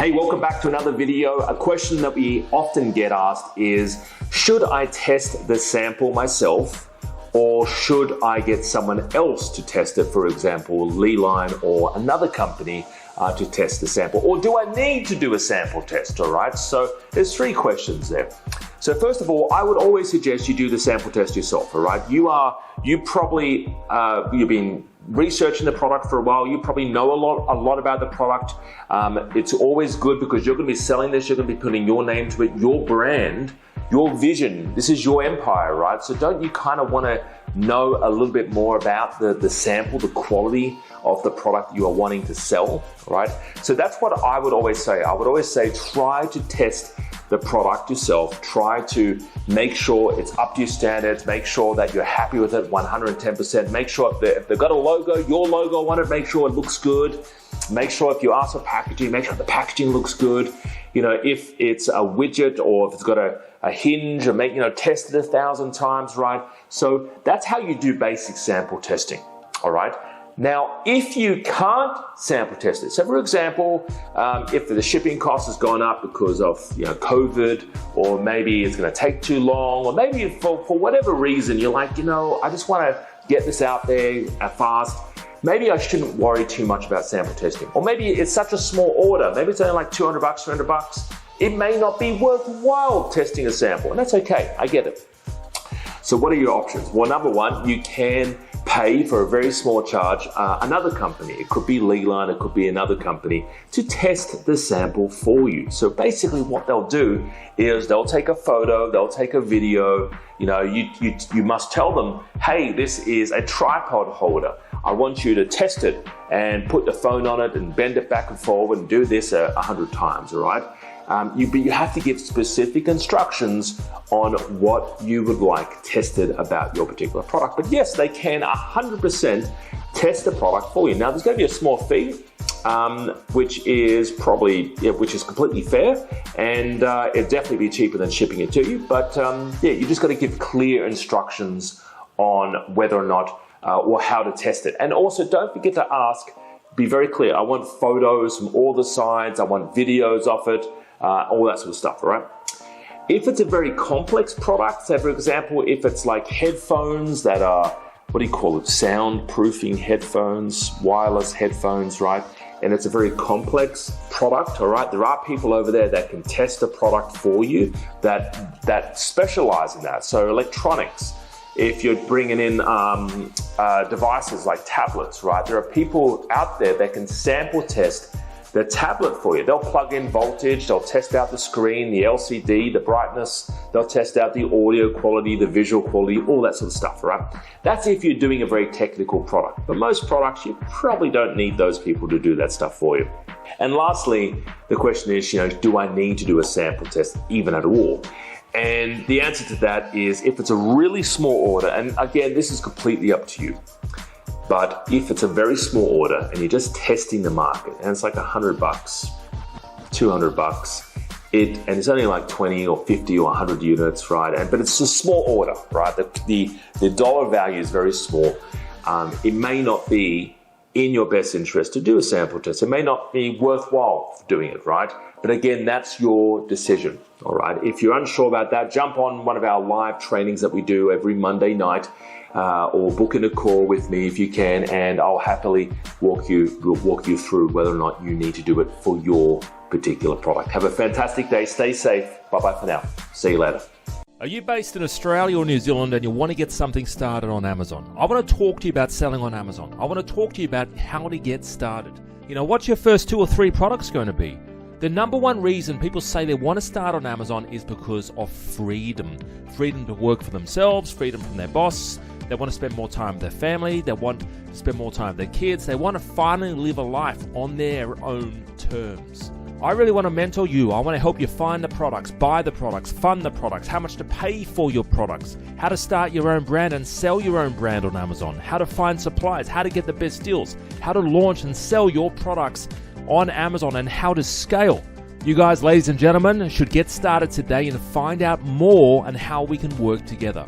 Hey, welcome back to another video. A question that we often get asked is, should I test the sample myself or should I get someone else to test it, for example, Leeline or another company to test the sample? Or do I need to do a sample test, all right? So there's three questions there. So first of all, I would always suggest you do the sample test yourself, all right? You've been researching the product for a while. You probably know a lot about the product. It's always good because you're going to be selling this. You're going to be putting your name to it, your brand, your vision. This is your empire, right? So don't you kind of want to know a little bit more about the sample, the quality of the product you are wanting to sell, right? So that's what I would always say. I would always say, try to test the product yourself. Try to make sure it's up to your standards. Make sure that you're happy with it 110%. Make sure if they've got a logo, your logo on it, make sure it looks good. Make sure if you ask for packaging, make sure the packaging looks good. You know, if it's a widget or if it's got a hinge, or test it 1,000 times, right? So that's how you do basic sample testing, all right? Now, if you can't sample test it, so for example, if the shipping cost has gone up because of COVID, or maybe it's going to take too long, or maybe for whatever reason you're like, I just want to get this out there fast. Maybe I shouldn't worry too much about sample testing. Or maybe it's such a small order. Maybe it's only like $200, $300. It may not be worthwhile testing a sample, and that's okay. I get it. So what are your options? Well, number one, you can pay for a very small charge another company. It could be Leeline, it could be another company, to test the sample for you. So basically what they'll do is they'll take a photo, they'll take a video. You must tell them, hey, this is a tripod holder. I want you to test it and put the phone on it and bend it back and forward and do this 100 times, all right? But you have to give specific instructions on what you would like tested about your particular product. But yes, they can 100% test the product for you. Now, there's going to be a small fee, which is completely fair, and it'll definitely be cheaper than shipping it to you. But you just got to give clear instructions on whether or not or how to test it. And also, don't forget to ask. Be very clear. I want photos from all the sides. I want videos of it. All that sort of stuff, all right? If it's a very complex product, say for example, if it's like headphones that are, soundproofing headphones, wireless headphones, right? And it's a very complex product, all right? There are people over there that can test the product for you that specialize in that. So electronics, if you're bringing in devices like tablets, right? There are people out there that can sample test the tablet for you. They'll plug in voltage, they'll test out the screen, the LCD, the brightness, they'll test out the audio quality, the visual quality, all that sort of stuff, right? That's if you're doing a very technical product. But most products, you probably don't need those people to do that stuff for you. And lastly, the question is, do I need to do a sample test even at all? And the answer to that is, if it's a really small order, and again, this is completely up to you, but if it's a very small order and you're just testing the market and it's like $100, $200, and it's only like 20 or 50 or 100 units, right? But it's a small order, right? The dollar value is very small. It may not be in your best interest to do a sample test. It may not be worthwhile doing it, right? But again, that's your decision, all right? If you're unsure about that, jump on one of our live trainings that we do every Monday night, or book in a call with me if you can, and I'll happily walk you through whether or not you need to do it for your particular product. Have a fantastic day. Stay safe. Bye-bye for now. See you later. Are you based in Australia or New Zealand and you want to get something started on Amazon? I want to talk to you about selling on Amazon. I want to talk to you about how to get started. What's your first 2 or 3 products going to be? The number one reason people say they want to start on Amazon is because of freedom. Freedom to work for themselves, freedom from their boss. They want to spend more time with their family. They want to spend more time with their kids. They want to finally live a life on their own terms. I really want to mentor you. I want to help you find the products, buy the products, fund the products, how much to pay for your products, how to start your own brand and sell your own brand on Amazon, how to find suppliers, how to get the best deals, how to launch and sell your products on Amazon, and how to scale. You guys, ladies and gentlemen, should get started today and find out more on how we can work together.